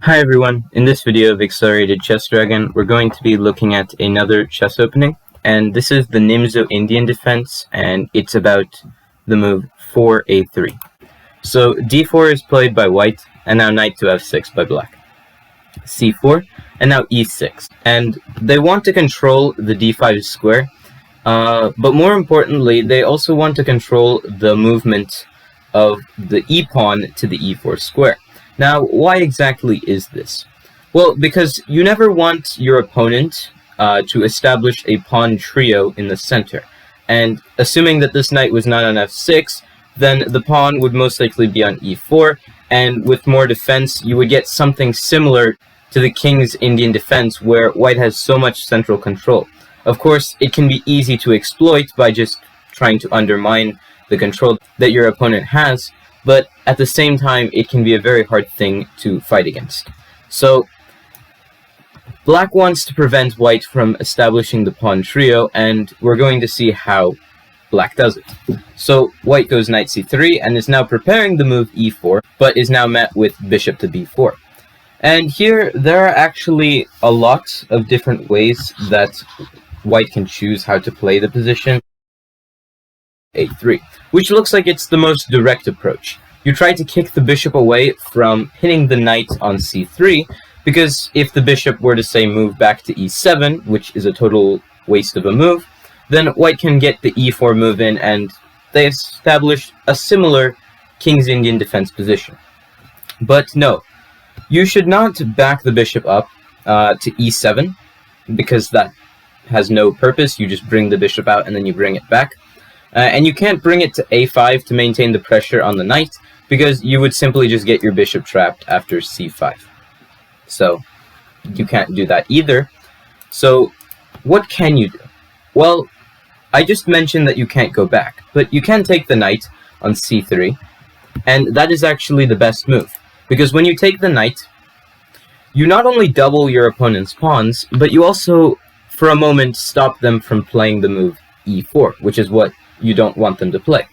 Hi everyone, in this video of Accelerated Chess Dragon, we're going to be looking at another chess opening, and this is the Nimzo Indian Defense, and it's about the move 4a3. So d4 is played by white, and now knight to f6 by black. c4, and now e6. And they want to control the d5 square, but more importantly, they also want to control the movement of the e-pawn to the e4 square. Now, why exactly is this? Well, because you never want your opponent to establish a pawn trio in the center. And assuming that this knight was not on f6, then the pawn would most likely be on e4, and with more defense, you would get something similar to the King's Indian Defense, where white has so much central control. Of course, it can be easy to exploit by just trying to undermine the control that your opponent has, but at the same time, it can be a very hard thing to fight against. So, black wants to prevent white from establishing the pawn trio, and we're going to see how black does it. So, white goes knight c3, and is now preparing the move e4, but is now met with bishop to b4. And here, there are actually a lot of different ways that white can choose how to play the position a3, which looks like it's the most direct approach. You try to kick the bishop away from hitting the knight on c3, because if the bishop were to, say, move back to e7, which is a total waste of a move, then white can get the e4 move in, and they establish a similar King's Indian Defense position. But no, you should not back the bishop up to e7, because that has no purpose. You just bring the bishop out and then you bring it back. And you can't bring it to a5 to maintain the pressure on the knight, because you would simply just get your bishop trapped after c5. So, you can't do that either. So, what can you do? Well, I just mentioned that you can't go back, but you can take the knight on c3, and that is actually the best move. Because when you take the knight, you not only double your opponent's pawns, but you also, for a moment, stop them from playing the move e4, which is what you don't want them to play.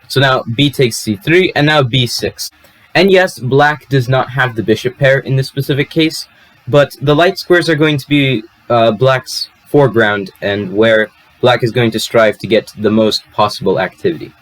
So now b takes c3, and now b6. And yes, black does not have the bishop pair in this specific case, but the light squares are going to be black's foreground, and where black is going to strive to get the most possible activity.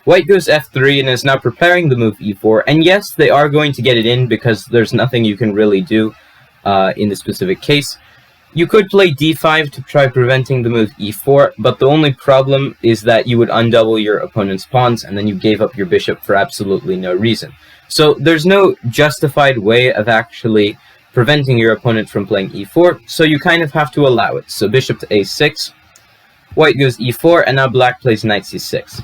White goes f3 and is now preparing the move e4, and yes, they are going to get it in because there's nothing you can really do in this specific case. You could play d5 to try preventing the move e4, but the only problem is that you would undouble your opponent's pawns, and then you gave up your bishop for absolutely no reason. So there's no justified way of actually preventing your opponent from playing e4, so you kind of have to allow it. So bishop to a6, white goes e4, and now black plays knight c6.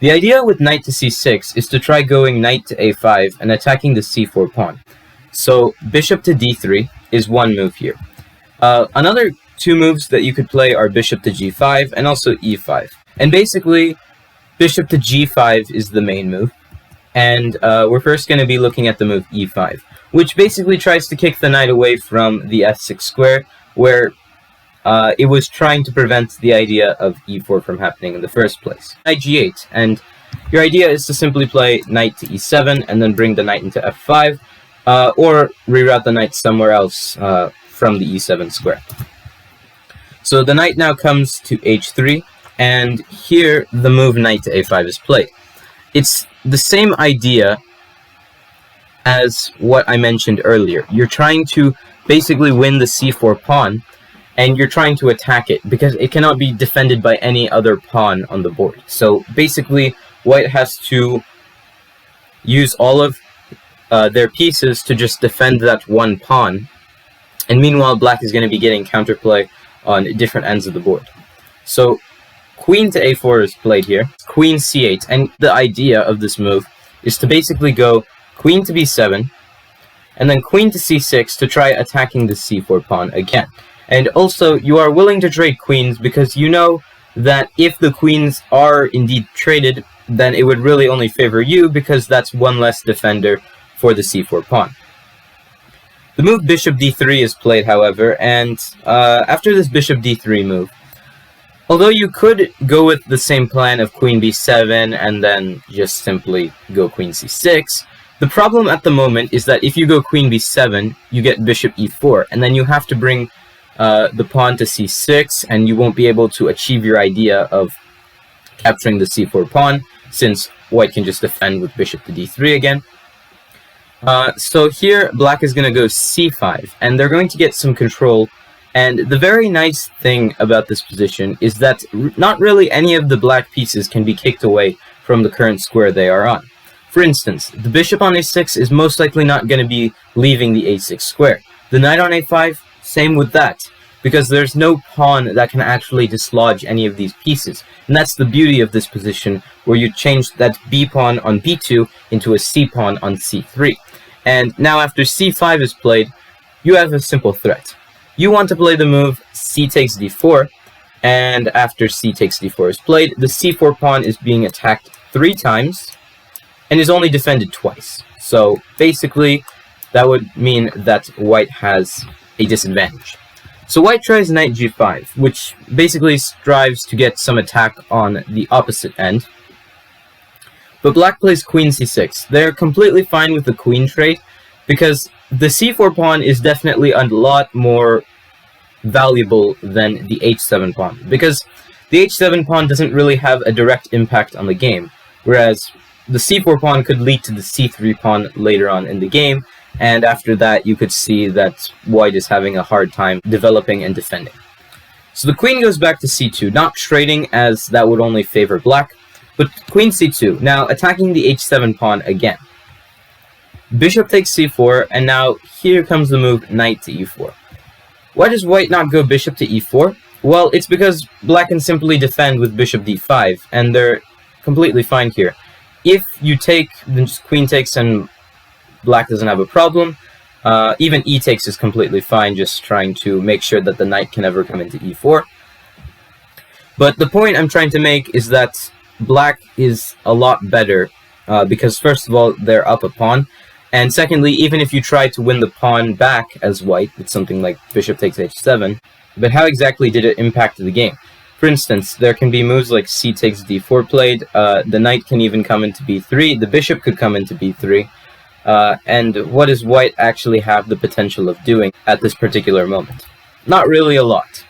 The idea with knight to c6 is to try going knight to a5 and attacking the c4 pawn. So bishop to d3 is one move here. Another two moves that you could play are bishop to g5 and also e5. And basically, bishop to g5 is the main move. And we're first going to be looking at the move e5, which basically tries to kick the knight away from the f6 square, where it was trying to prevent the idea of e4 from happening in the first place. Knight g8, and your idea is to simply play knight to e7 and then bring the knight into f5, or reroute the knight somewhere else from the e7 square. So the knight now comes to h3, and here the move knight to a5 is played. It's the same idea as what I mentioned earlier. You're trying to basically win the c4 pawn, and you're trying to attack it, because it cannot be defended by any other pawn on the board. So basically, white has to use all of their pieces to just defend that one pawn, and meanwhile black is going to be getting counterplay on different ends of the board. So queen to a4 is played here, queen c8, and the idea of this move is to basically go queen to b7, and then queen to c6 to try attacking the c4 pawn again. And also, you are willing to trade queens because you know that if the queens are indeed traded, then it would really only favor you, because that's one less defender for the c4 pawn. The move bishop d3 is played, however, and after this bishop d3 move, although you could go with the same plan of queen b7 and then just simply go queen c6, The problem at the moment is that if you go queen b7, you get bishop e4, and then you have to bring the pawn to c6, and you won't be able to achieve your idea of capturing the c4 pawn, since white can just defend with bishop to d3 again. So here, black is going to go c5, and they're going to get some control. And the very nice thing about this position is that not really any of the black pieces can be kicked away from the current square they are on. For instance, the bishop on a6 is most likely not going to be leaving the a6 square. The knight on a5, same with that, because there's no pawn that can actually dislodge any of these pieces. And that's the beauty of this position, where you change that b pawn on b2 into a c pawn on c3. And now after c5 is played, you have a simple threat. You want to play the move c takes d4, and after c takes d4 is played, the c4 pawn is being attacked 3 times, and is only defended twice. So basically, that would mean that white has a disadvantage. So white tries knight g5, which basically strives to get some attack on the opposite end. But black plays queen c6. They're completely fine with the queen trade, because the c4 pawn is definitely a lot more valuable than the h7 pawn, because the h7 pawn doesn't really have a direct impact on the game, whereas the c4 pawn could lead to the c3 pawn later on in the game, and after that you could see that white is having a hard time developing and defending. So the queen goes back to c2, not trading, as that would only favor black, but queen c2, now attacking the h7 pawn again. Bishop takes c4, and now here comes the move knight to e4. Why does white not go bishop to e4? Well, it's because black can simply defend with bishop d5, and they're completely fine here. If you take, then just queen takes and black doesn't have a problem. Even e takes is completely fine, just trying to make sure that the knight can never come into e4. But the point I'm trying to make is that black is a lot better, because first of all, they're up a pawn, and secondly, even if you try to win the pawn back as white with something like bishop takes h7, but how exactly did it impact the game? For instance, there can be moves like c takes d4 played, the knight can even come into b3, the bishop could come into b3, and what does white actually have the potential of doing at this particular moment? Not really a lot.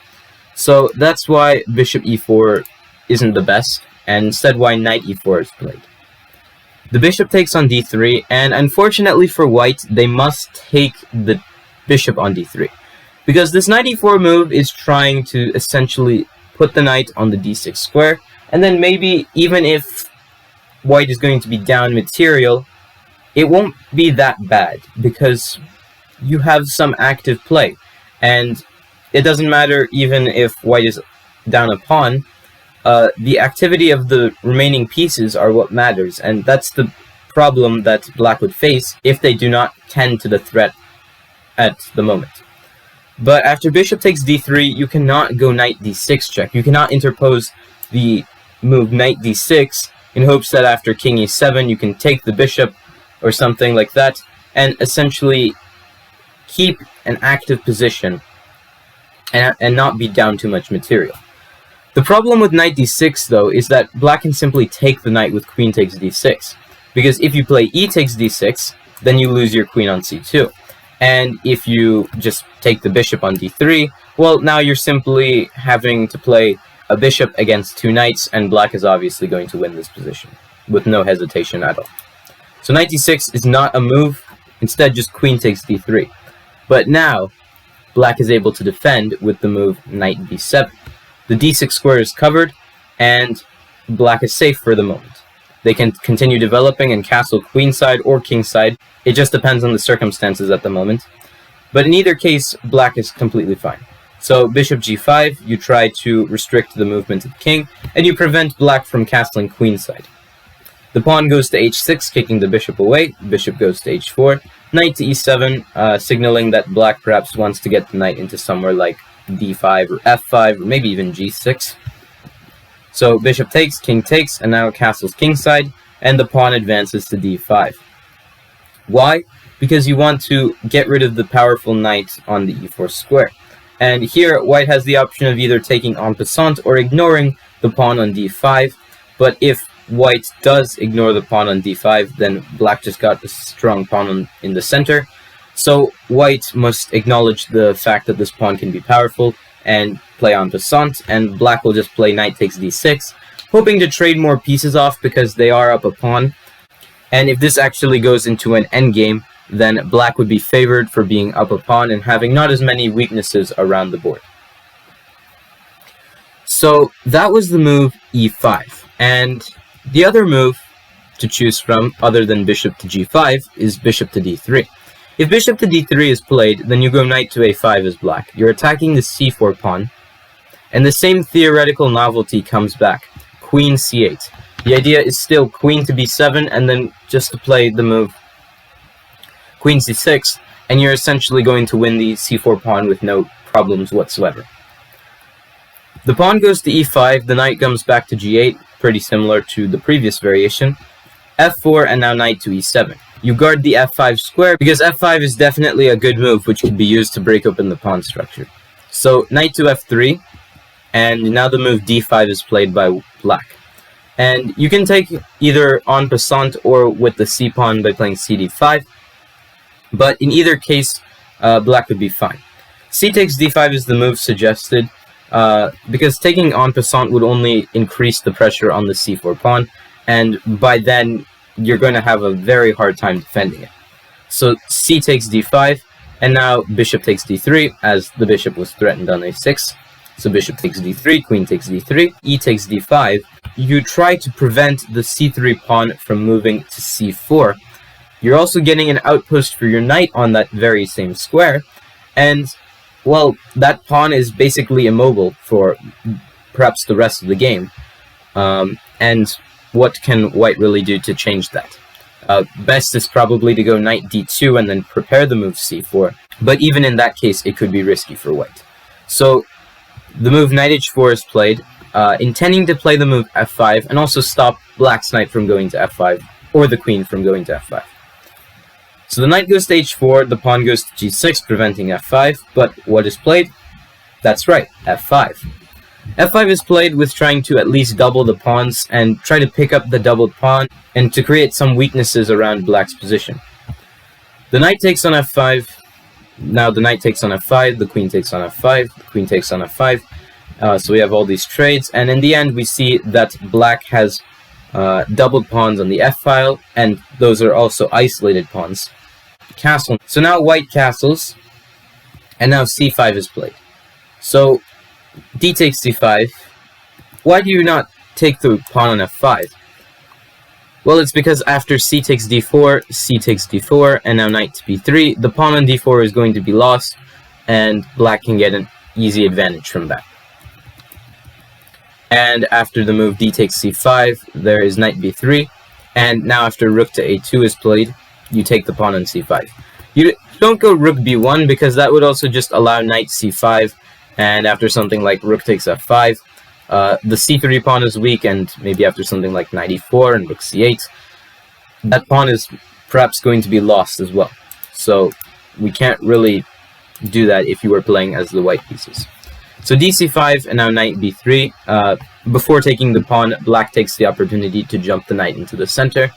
So that's why bishop e4 isn't the best, and instead why knight e4 is played. The bishop takes on d3, and unfortunately for white, they must take the bishop on d3, because this knight e4 move is trying to essentially put the knight on the d6 square, and then maybe even if white is going to be down material, it won't be that bad, because you have some active play, and it doesn't matter even if white is down a pawn, the activity of the remaining pieces are what matters, and that's the problem that black would face if they do not tend to the threat at the moment. But after bishop takes d3, you cannot go knight d6 check. You cannot interpose the move knight d6 in hopes that after king e7 you can take the bishop or something like that, and essentially keep an active position and not be down too much material. The problem with knight d6, though, is that black can simply take the knight with queen takes d6, because if you play e takes d6, then you lose your queen on c2. And if you just take the bishop on d3, well, now you're simply having to play a bishop against 2 knights, and black is obviously going to win this position, with no hesitation at all. So knight d6 is not a move, instead just queen takes d3. But now, black is able to defend with the move knight b7. The d6 square is covered, and black is safe for the moment. They can continue developing and castle queenside or kingside. It just depends on the circumstances at the moment. But in either case, black is completely fine. So bishop g5, you try to restrict the movement of the king, and you prevent black from castling queenside. The pawn goes to h6, kicking the bishop away. Bishop goes to h4. Knight to e7, signaling that black perhaps wants to get the knight into somewhere like d5 or f5 or maybe even g6. So bishop takes, king takes, and now castles kingside, and the pawn advances to d5. Why? Because you want to get rid of the powerful knight on the e4 square. And here white has the option of either taking en passant or ignoring the pawn on d5, but if white does ignore the pawn on d5, then black just got a strong pawn in the center. So white must acknowledge the fact that this pawn can be powerful and play en passant, and black will just play knight takes d6, hoping to trade more pieces off because they are up a pawn. And if this actually goes into an endgame, then black would be favored for being up a pawn and having not as many weaknesses around the board. So that was the move e5. And the other move to choose from, other than bishop to g5, is bishop to d3. If bishop to d3 is played, then you go knight to a5 as black. You're attacking the c4 pawn, and the same theoretical novelty comes back. Queen c8. The idea is still queen to b7, and then just to play the move queen c6, and you're essentially going to win the c4 pawn with no problems whatsoever. The pawn goes to e5, the knight comes back to g8, pretty similar to the previous variation, f4, and now knight to e7. You guard the f5 square, because f5 is definitely a good move which could be used to break open the pawn structure. So knight to f3, and now the move d5 is played by black. And you can take either en passant or with the c-pawn by playing cd5, but in either case, black would be fine. C takes d5 is the move suggested, because taking en passant would only increase the pressure on the c4 pawn, and by then you're going to have a very hard time defending it. So c takes d5, and now bishop takes d3, as the bishop was threatened on a6. So bishop takes d3, queen takes d3, e takes d5. You try to prevent the c3 pawn from moving to c4. You're also getting an outpost for your knight on that very same square, and well, that pawn is basically immobile for perhaps the rest of the game. And what can white really do to change that? Best is probably to go knight d2 and then prepare the move c4, but even in that case it could be risky for white. So the move knight h4 is played, intending to play the move f5 and also stop black's knight from going to f5, or the queen from going to f5. So the knight goes to h4, the pawn goes to g6, preventing f5, but what is played? That's right, f5. f5 is played with trying to at least double the pawns and try to pick up the doubled pawn and to create some weaknesses around black's position. The knight takes on f5, now the knight takes on f5, the queen takes on f5, the queen takes on f5, so we have all these trades, and in the end we see that black has doubled pawns on the f-file, and those are also isolated pawns. Castle. So now white castles, and now c5 is played. So d takes c5. Why do you not take the pawn on f5? Well, it's because after c takes d4, c takes d4, and now knight to b3, the pawn on d4 is going to be lost, and black can get an easy advantage from that. And after the move d takes c5, there is knight b3, and now after rook to a2 is played, you take the pawn on c5. You don't go rook b1 because that would also just allow knight c5, and after something like rook takes f5, the c3 pawn is weak, and maybe after something like knight e4 and rook c8, that pawn is perhaps going to be lost as well. So we can't really do that if you were playing as the white pieces. So dc5 and now knight b3. Before taking the pawn, black takes the opportunity to jump the knight into the center.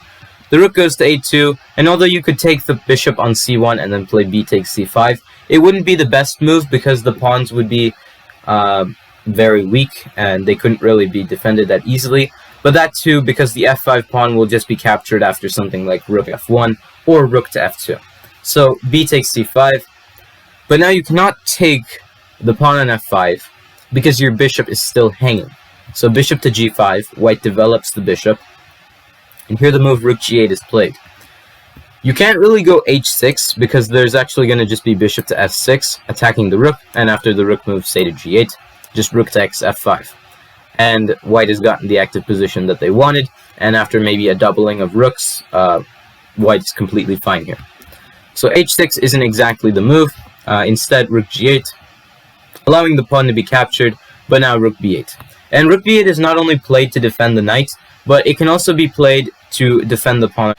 The rook goes to a2, and although you could take the bishop on c1 and then play b takes c5, it wouldn't be the best move because the pawns would be very weak and they couldn't really be defended that easily. But that too, because the f5 pawn will just be captured after something like rook f1 or rook to f2. So b takes c5, but now you cannot take the pawn on f5 because your bishop is still hanging. So bishop to g5, white develops the bishop, and here the move rook g8 is played. You can't really go h6 because there's actually going to just be bishop to f6 attacking the rook, and after the rook moves say to g8, just rook takes f5. And white has gotten the active position that they wanted, and after maybe a doubling of rooks, white is completely fine here. So h6 isn't exactly the move, instead rook g8, allowing the pawn to be captured, but now rook b8. And rook b8 is not only played to defend the knight, but it can also be played to defend the pawn.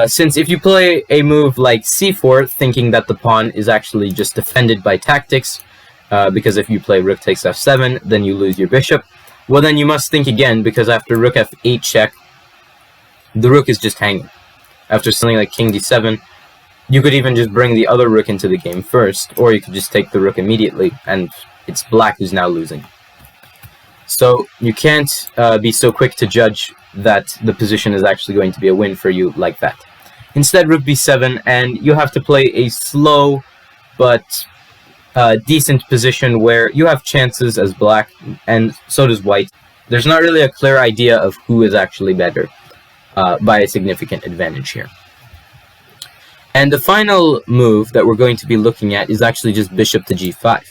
Since if you play a move like c4, thinking that the pawn is actually just defended by tactics, because if you play rook takes f7, then you lose your bishop, Well, then you must think again, because after rook f8 check, the rook is just hanging. After something like king d7, you could even just bring the other rook into the game first, or you could just take the rook immediately, and it's black who's now losing. So you can't be so quick to judge that the position is actually going to be a win for you like that. Instead, rook b7, and you have to play a slow but decent position where you have chances as black, and so does white. There's not really a clear idea of who is actually better by a significant advantage here. And the final move that we're going to be looking at is actually just bishop to g5.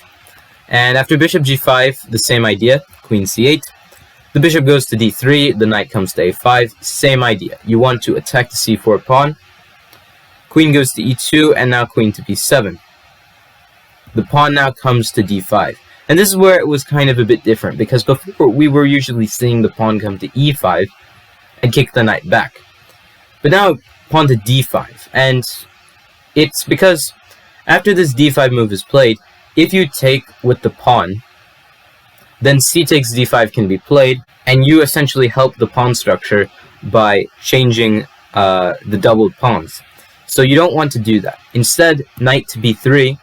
And after bishop g5, the same idea, queen c8. The bishop goes to d3, the knight comes to a5, same idea. You want to attack the c4 pawn. Queen goes to e2, and now queen to b7. The pawn now comes to d5. And this is where it was kind of a bit different, because before we were usually seeing the pawn come to e5 and kick the knight back. But now, pawn to d5, and it's because after this d5 move is played, if you take with the pawn, then c takes d5 can be played, and you essentially help the pawn structure by changing the doubled pawns. So you don't want to do that. Instead, knight to b3,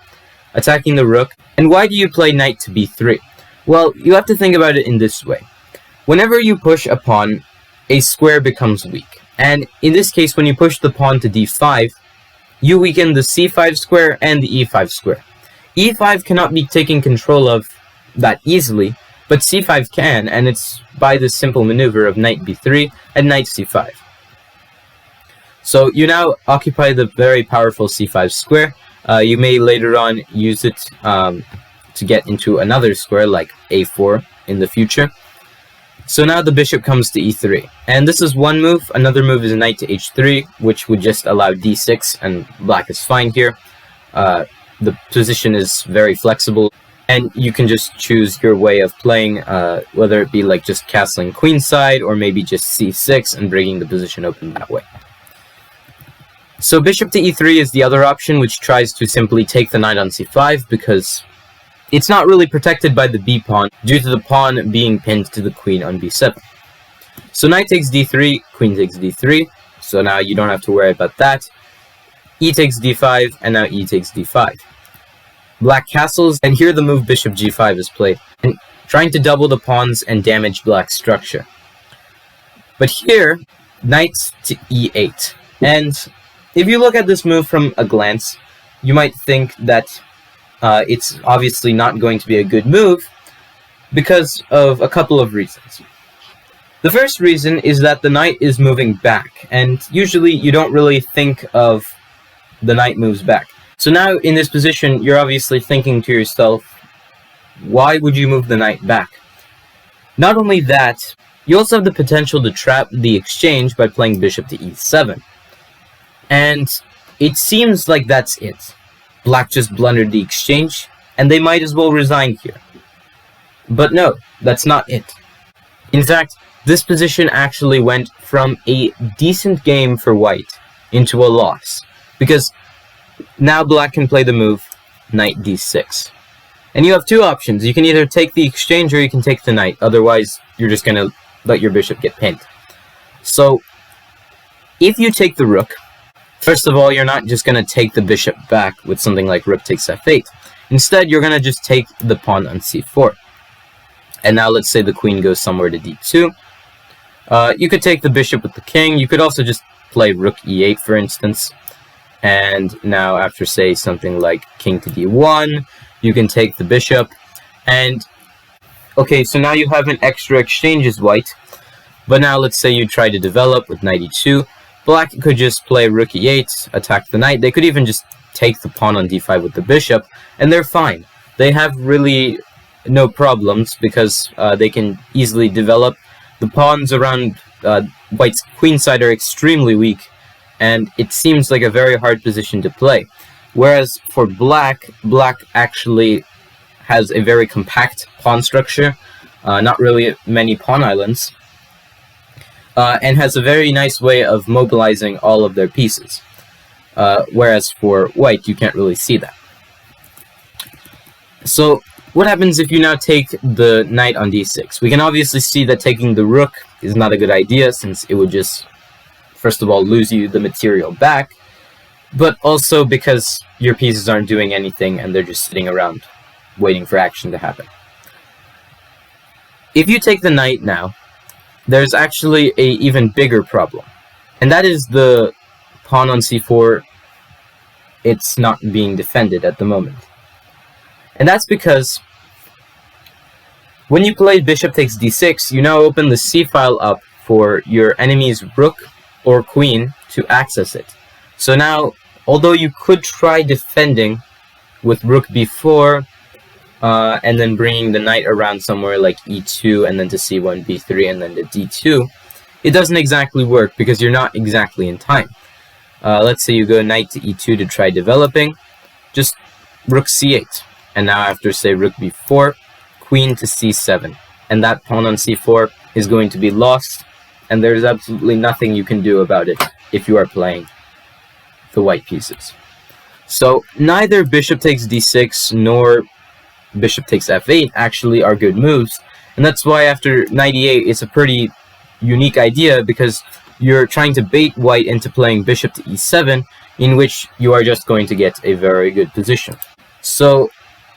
attacking the rook. And why do you play knight to b3? Well, you have to think about it in this way. Whenever you push a pawn, a square becomes weak. And in this case, when you push the pawn to d5, you weaken the c5 square and the e5 square. e5 cannot be taken control of that easily, but c5 can, and it's by this simple maneuver of knight b3 and knight c5. So you now occupy the very powerful c5 square. You may later on use it to get into another square like a4 in the future. So now the bishop comes to e3, and this is one move. Another move is knight to h3, which would just allow d6, and black is fine here. The position is very flexible, and you can just choose your way of playing, whether it be like just castling queenside, or maybe just c6 and bringing the position open that way. So bishop to e3 is the other option, which tries to simply take the knight on c5, because it's not really protected by the b-pawn, due to the pawn being pinned to the queen on b7. So knight takes d3, queen takes d3, so now you don't have to worry about that. E takes d5, and now e takes d5. Black castles, and here the move bishop g5 is played, and trying to double the pawns and damage black's structure. But here, knight to e8, and if you look at this move from a glance, you might think that it's obviously not going to be a good move because of a couple of reasons. The first reason is that the knight is moving back, and usually you don't really think of the knight moves back. So now in this position, you're obviously thinking to yourself, why would you move the knight back? Not only that, you also have the potential to trap the exchange by playing bishop to e7. And it seems like that's it. Black just blundered the exchange, and they might as well resign here. But no, that's not it. In fact, this position actually went from a decent game for white into a loss, because now black can play the move knight d6. And you have two options. You can either take the exchange or you can take the knight, otherwise you're just going to let your bishop get pinned. So, if you take the rook, first of all, you're not just going to take the bishop back with something like rook takes f8. Instead, you're going to just take the pawn on c4. And now let's say the queen goes somewhere to d2. You could take the bishop with the king. You could also just play rook e8, for instance. And now after, say, something like king to d1, you can take the bishop. And, okay, so now you have an extra exchange as white. But now let's say you try to develop with knight e2. Black could just play rook e8, attack the knight. They could even just take the pawn on d5 with the bishop, and they're fine. They have really no problems because they can easily develop. The pawns around white's queenside are extremely weak, and it seems like a very hard position to play. Whereas for black, black actually has a very compact pawn structure, not really many pawn islands, and has a very nice way of mobilizing all of their pieces. Whereas for white, you can't really see that. So what happens if you now take the knight on d6? We can obviously see that taking the rook is not a good idea, since it would just, first of all, lose you the material back, but also because your pieces aren't doing anything and they're just sitting around waiting for action to happen. If you take the knight now, there's actually an even bigger problem, and that is the pawn on c4. It's not being defended at the moment. And that's because when you play bishop takes d6, you now open the c-file up for your enemy's rook or queen to access it. So now, although you could try defending with rook b4, and then bringing the knight around somewhere like e2, and then to c1, b3, and then to d2, it doesn't exactly work because you're not exactly in time. Let's say you go knight to e2 to try developing, just rook c8. And now after, say, rook b4, queen to c7. And that pawn on c4 is going to be lost, and there's absolutely nothing you can do about it if you are playing the white pieces. So neither bishop takes d6 nor bishop takes f8 actually are good moves, and that's why after knight e8 it's a pretty unique idea, because you're trying to bait white into playing bishop to e7, in which you are just going to get a very good position. So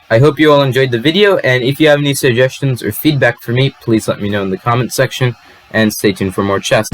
I hope you all enjoyed the video, and if you have any suggestions or feedback for me, please let me know in the comment section, and stay tuned for more chess.